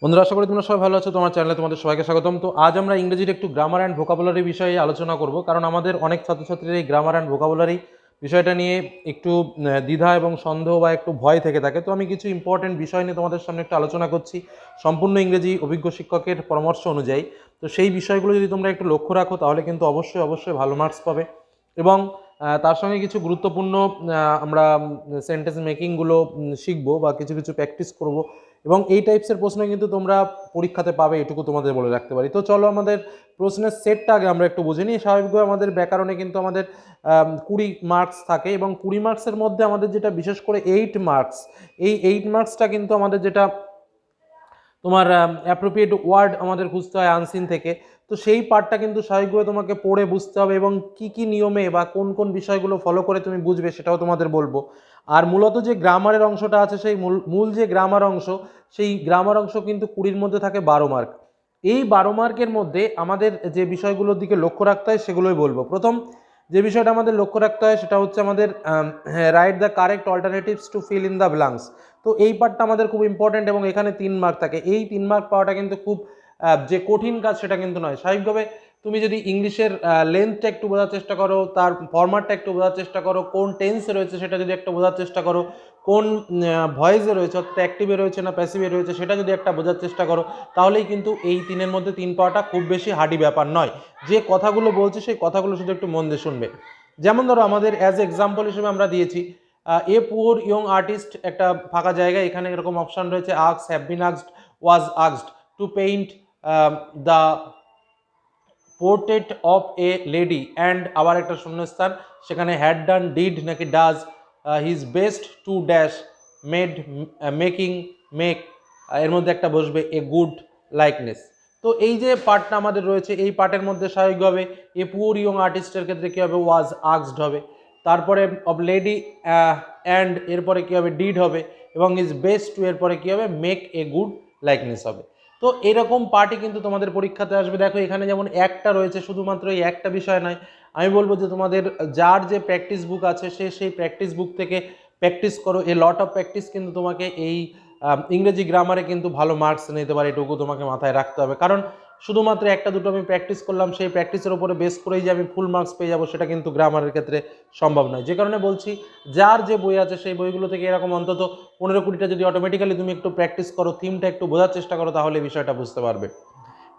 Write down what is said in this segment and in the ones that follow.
বন্ধুরা, আশা করি তোমরা সবাই ভালো আছো। তোমার চ্যানেলে তোমাদের সবাইকে স্বাগতম। তো আজ আমরা ইংরেজির একটু গ্রামার অ্যান্ড ভোকাবুলারি বিষয়ে আলোচনা করব, কারণ আমাদের অনেক ছাত্রছাত্রীর এই গ্রামার অ্যান্ড ভোকাবুলারি বিষয়টা নিয়ে একটু দ্বিধা এবং সন্দেহ বা একটু ভয় থেকে থাকে। তো আমি কিছু ইম্পর্টেন্ট বিষয় নিয়ে তোমাদের সামনে একটু আলোচনা করছি সম্পূর্ণ ইংরেজি অভিজ্ঞ শিক্ষকের পরামর্শ অনুযায়ী। তো সেই বিষয়গুলো যদি তোমরা একটু লক্ষ্য রাখো তাহলে কিন্তু অবশ্যই অবশ্যই ভালো মার্কস পাবে। এবং তার সঙ্গে কিছু গুরুত্বপূর্ণ আমরা সেন্টেন্স মেকিংগুলো শিখবো বা কিছু কিছু প্র্যাকটিস করব। এবং এই টাইপসের প্রশ্ন কিন্তু তোমরা পরীক্ষাতে পাবে, এটুকু তোমাদের বলে রাখতে পারি। তো চলো আমাদের প্রশ্নের সেটটা আগে আমরা একটু বুঝে নিই। স্বাভাবিকভাবে আমাদের ব্যাকরণে কিন্তু আমাদের 20 মার্কস থাকে, এবং 20 মার্কসের মধ্যে আমাদের যেটা বিশেষ করে 8 মার্কস, এই 8 মার্কসটা কিন্তু আমাদের যেটা তোমার অ্যাপ্রোপ্রিয়েট ওয়ার্ড আমাদের খুঁজতে হয় আনসিন থেকে। তো সেই পার্টটা কিন্তু স্বাভাবিকভাবে তোমাকে পড়ে বুঝতে হবে, এবং কি কি নিয়মে বা কোন কোন বিষয়গুলো ফলো করে তুমি বুঝবে সেটাও তোমাদের বলবো। আর মূলত যে গ্রামারের অংশটা আছে, সেই মূল যে গ্রামার অংশ, সেই গ্রামার অংশ কিন্তু 20-র মধ্যে থাকে 12 মার্ক। এই 12 মার্কের মধ্যে আমাদের যে বিষয়গুলোর দিকে লক্ষ্য রাখতে হয় সেগুলোই বলবো। প্রথম যে বিষয়টা আমাদের লক্ষ্য রাখতে হয় সেটা হচ্ছে আমাদের write the correct alternatives to fill in the blanks. তো এই পার্টটা আমাদের খুব ইম্পর্টেন্ট, এবং এখানে 3 মার্ক থাকে। এই 3 মার্ক পাওয়াটা কিন্তু খুব যে কঠিন কাজ সেটা কিন্তু নয়। স্বাভাবিকভাবে তুমি যদি ইংলিশের লেন্থটা একটু বোঝার চেষ্টা করো, তার ফরম্যাটটা একটু বোঝার চেষ্টা করো, কোন টেন্সে রয়েছে সেটা যদি একটা বোঝার চেষ্টা করো, কোন ভয়েসে রয়েছে অর্থাৎ অ্যাক্টিভে রয়েছে না প্যাসিভে রয়েছে সেটা যদি একটা বোঝার চেষ্টা করো, তাহলেই কিন্তু এই 3-এর মধ্যে 3 পাওয়াটা খুব বেশি হার্ডি ব্যাপার নয়। যে কথাগুলো বলছি সেই কথাগুলো শুধু একটু মন দিয়ে শুনবে। যেমন ধরো আমাদের অ্যাজ এক্সাম্পল হিসেবে আমরা দিয়েছি এ পুওর ইয়ং আর্টিস্ট, একটা ফাঁকা জায়গা, এখানে এরকম অপশন রয়েছে আক্স, have been আক্সড, was আক্সড two paint the portrait of a lady, and আবার একটা শূন্যস্থান, সেখানে হ্যাড ডান, ডিড নাকি does, his best to dash, made, making, make, এর মধ্যে একটা বসবে এ গুড লাইকনেস। তো এই যে পার্টটা আমাদের রয়েছে, এই পার্টের মধ্যে স্বাভাবিকভাবে এ পুওর ইয়ং আর্টিস্টের ক্ষেত্রে কী হবে, ওয়াজ আক্সড হবে। তারপরে অফ লেডি অ্যান্ড এরপরে কী হবে, ডিড হবে, এবং ইজ বেস্ট টু এরপরে কী হবে, মেক এ গুড লাইকনেস হবে। তো এরকম পার্টই কিন্তু তোমাদের পরীক্ষাতে আসবে। দেখো এখানে যেমন একটা রয়েছে, শুধুমাত্র এই একটা বিষয় নয়, আমি বলবো যে তোমাদের যার যে প্র্যাকটিস বুক আছে সে সেই প্র্যাকটিস বুক থেকে প্র্যাকটিস করো। এ লট অফ প্র্যাকটিস কিন্তু তোমাকে এই ইংরেজি গ্রামারে কিন্তু ভালো মার্কস নিতে পারে, এটুকু তোমাকে মাথায় রাখতে হবে। কারণ শুধুমাত্র একটা দুটো আমি প্র্যাকটিস করলাম, সেই প্র্যাকটিসের উপরে বেস করেই যে আমি ফুল মার্কস পেয়ে যাবো সেটা কিন্তু গ্রামারের ক্ষেত্রে সম্ভব নয়। যে কারণে বলছি, যার যে বই আছে সেই বইগুলো থেকে এরকম অন্তত 15-20টা যদি অটোমেটিক্যালি তুমি একটু প্র্যাকটিস করো, থিমটা একটু বোঝার চেষ্টা করো, তাহলে বিষয়টা বুঝতে পারবে।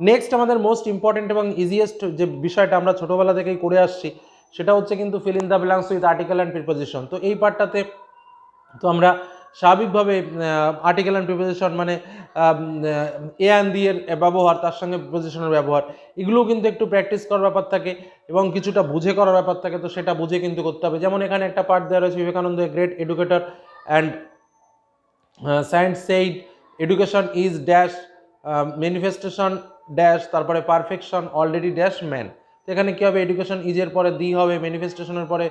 নেক্সট আমাদের মোস্ট ইম্পর্টেন্ট এবং ইজিয়েস্ট যে বিষয়টা আমরা ছোটোবেলা থেকেই করে আসছি সেটা হচ্ছে কিন্তু fill in the blanks with article and preposition. তো এই পার্টটাতে তো আমরা স্বাভাবিকভাবে আর্টিকেল অ্যান্ড প্রিপোজিশন মানে এ অ্যান্ড দি এর ব্যবহার, তার সঙ্গে প্রিপোজিশনের ব্যবহার, এগুলোও কিন্তু একটু প্র্যাকটিস করার ব্যাপার থাকে এবং কিছুটা বুঝে করার ব্যাপার থাকে। তো সেটা বুঝে কিন্তু করতে হবে। যেমন এখানে একটা পার্ট দেওয়া রয়েছে, Vivekananda a great educator and science said education is dash manifestation dash, তারপরে পারফেকশন অলরেডি ড্যাশ ম্যান। তো এখানে কী হবে, এডুকেশন ইজের পরে দি হবে, ম্যানিফেস্টেশনের পরে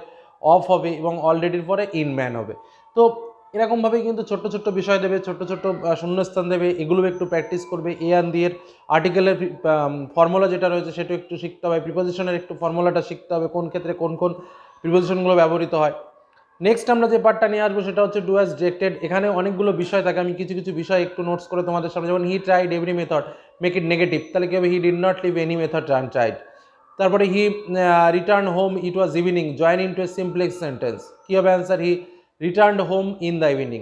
অফ হবে, এবং অলরেডির পরে ইন ম্যান হবে। তো এরকমভাবেই কিন্তু ছোট্ট ছোট্ট বিষয় দেবে, ছোট্ট ছোট্ট শূন্যস্থান দেবে, এগুলো একটু প্র্যাকটিস করবে। এ অ্যান্ড দি এর আর্টিকেলের ফর্মুলা যেটা রয়েছে সেটা একটু শিখতে হবে, প্রিপোজিশনের একটু ফর্মুলাটা শিখতে হবে, কোন ক্ষেত্রে কোন কোন প্রিপোজিশনগুলো ব্যবহৃত হয়। নেক্সট আমরা যে পার্টটা নিয়ে আসবো সেটা হচ্ছে ডু অ্যাজ ডিরেক্টেড। এখানে অনেকগুলো বিষয় থাকে, আমি কিছু কিছু বিষয় একটু নোটস করে তোমাদের সামনে, যেমন he tried every method, make it negative, তাহলে কী হবে, he did not leave any method untried. তারপরে he return home, it was evening, join in to a simplex sentence, কী হবে answer, he returned home in the evening.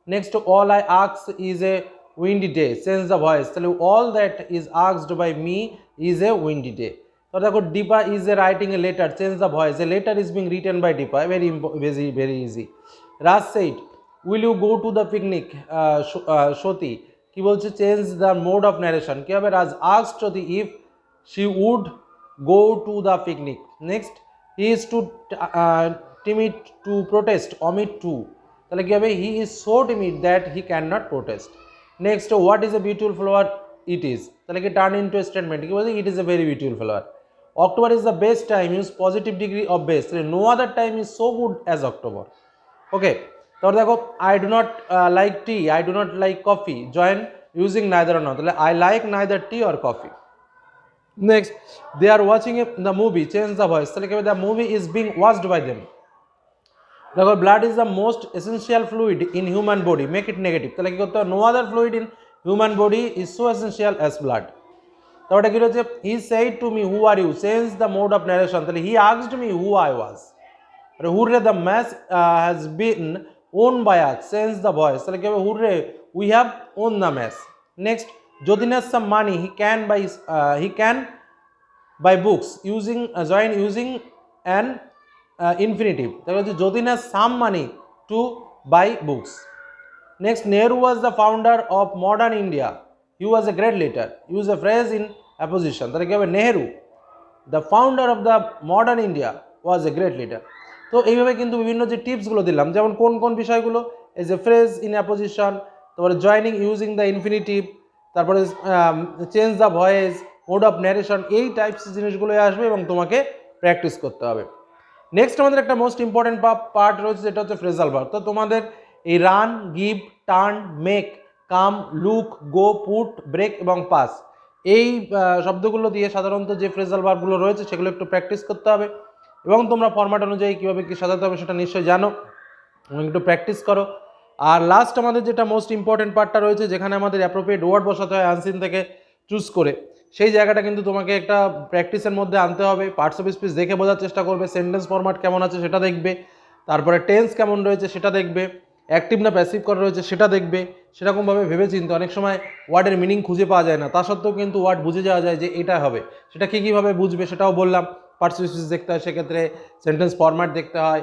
Next all I আক্স is a windy day, change the voice, তাহলে all that is আক্সড by me is a windy day. তো দেখো Dipa is A writing a letter, change the voice, a letter is being written by Dipa, very easy. Raj said will you go to the picnic, Sati কি বলছে, change the mode of narration, কী হবে, Raj asked Sati if she would go to the picnic. Next he is too timid to protest, omit to, তাহলে কী হবে, he is so timid that he can not protest. Next what is a beautiful flower, it is, তাহলে কি turn into statement, কি বলছে, it is a very beautiful flower. October is the best time, use positive degree of best, তাহলে no other time is so good as October. Okay, তারপর দেখো I do not like tea, I do not like coffee, join using neither or not, তাহলে I like neither tea or coffee. Next they are watching a the movie, change the voice, তাহলে কি হবে, the movie is being watched by them. দেখো blood is the most essential fluid in human body, make it negative, তাহলে কি করতে হবে, no other fluid in human body is so essential as blood. তারপরে কি রয়েছে, he said to me who are you change the mode of narration, তাহলে he asked me who I was. Hurray the match has been won by us change the voice, তাহলে কি হবে, hurray we have won the match. Next, যদি নেস some money he can buy books using join using an infinitive, তাহলে হচ্ছে যদি নেস some money to buy books. Next, Nehru was the founder of modern India. He was a great leader. Use a phrase in apposition. তাহলে কি হবে, Nehru, the founder of the modern India, was a great leader. তো এইভাবে কিন্তু বিভিন্ন যে টিপসগুলো দিলাম, যেমন কোন কোন বিষয়গুলো, as a phrase in apposition, তারপরে জয়নিং ইউজিং দ্য ইনফিনিটিভ, তারপরে change the voice, mode of narration, এই টাইপস জিনিসগুলোই আসবে এবং তোমাকে প্র্যাকটিস করতে হবে। নেক্সট আমাদের একটা মোস্ট ইম্পর্টেন্ট পার্ট রয়েছে, যেটা হচ্ছে ফ্রেজাল ভার্ব। তো তোমাদের এই রান, গিভ, টার্ন, মেক, কাম, লুক, গো, পুট, ব্রেক এবং পাস, এই শব্দগুলো দিয়ে সাধারণত যে ফ্রেজাল ভার্বগুলো রয়েছে সেগুলো একটু প্র্যাকটিস করতে হবে এবং তোমরা ফরম্যাট অনুযায়ী কীভাবে কী সাজাতে হবে সেটা নিশ্চয়ই জানো এবং একটু প্র্যাকটিস করো। আর লাস্ট আমাদের যেটা মোস্ট ইম্পর্টেন্ট পার্টটা রয়েছে, যেখানে আমাদের অ্যাপ্রোপ্রিয়েট ওয়ার্ড বসাতে হয় আনসিন থেকে চুজ করে, সেই জায়গাটা কিন্তু তোমাকে একটা প্র্যাকটিসের মধ্যে আনতে হবে। পার্টস অফ স্পিচ দেখে বোঝার চেষ্টা করবে, সেন্টেন্স ফরম্যাট কেমন আছে সেটা দেখবে, তারপরে টেন্স কেমন রয়েছে সেটা দেখবে, অ্যাক্টিভ না প্যাসিভ করা রয়েছে সেটা দেখবে। সেরকমভাবে ভেবে চিন্তে, অনেক সময় ওয়ার্ডের মিনিং খুঁজে পাওয়া যায় না, তা সত্ত্বেও কিন্তু ওয়ার্ড বুঝে যাওয়া যায় যে এটা হবে। সেটা কীভাবে বুঝবে সেটাও বললাম। পার্টস অফ স্পিচ দেখতে হয়, সেক্ষেত্রে সেন্টেন্স ফরম্যাট দেখতে হয়,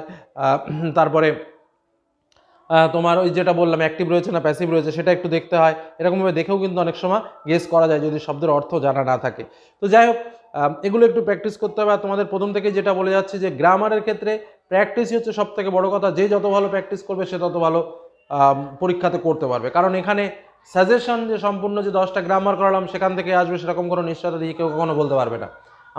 তারপরে তোমার ওই যেটা বললাম অ্যাক্টিভ রয়েছে না প্যাসিভ রয়েছে সেটা একটু দেখতে হয়। এরকমভাবে দেখেও কিন্তু অনেক সময় গেস করা যায় যদি শব্দের অর্থ জানা না থাকে। তো যাই হোক, এগুলো একটু প্র্যাকটিস করতে হবে। আর তোমাদের প্রথম থেকে যেটা বলে যাচ্ছে যে গ্রামারের ক্ষেত্রে প্র্যাকটিসই হচ্ছে সব থেকে বড় কথা। যে যত ভালো প্র্যাকটিস করবে সে তত ভালো পরীক্ষাতে করতে পারবে। কারণ এখানে সাজেশন যে সম্পূর্ণ যে 10টা গ্রামার করালাম সেখান থেকে আসবে সেরকম কোনো নিশ্চয়তা দিয়ে কেউ কখনো বলতে পারবে না।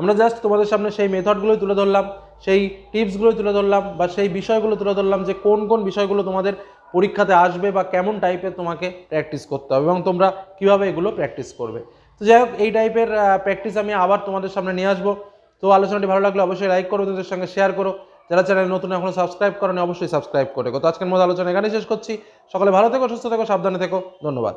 আমরা জাস্ট তোমাদের সামনে সেই মেথডগুলোই তুলে ধরলাম, সেই টিপসগুলোই তুলে ধরলাম, বা সেই বিষয়গুলো তুলে ধরলাম যে কোন কোন বিষয়গুলো তোমাদের পরীক্ষাতে আসবে বা কেমন টাইপের তোমাকে প্র্যাকটিস করতে হবে এবং তোমরা কীভাবে এগুলো প্র্যাকটিস করবে। তো যাই হোক, এই টাইপের প্র্যাকটিস আমি আবার তোমাদের সামনে নিয়ে আসবো। তো আলোচনাটি ভালো লাগলে অবশ্যই লাইক করো, তোমাদের সঙ্গে শেয়ার করো। যারা চ্যানেল নতুন এখনো সাবস্ক্রাইব করো অবশ্যই সাবস্ক্রাইব করে। তো আজকের মতো আলোচনা এখানেই শেষ করছি। সকলে ভালো থেকো, সুস্থ থেকো, সাবধানে থেকো। ধন্যবাদ।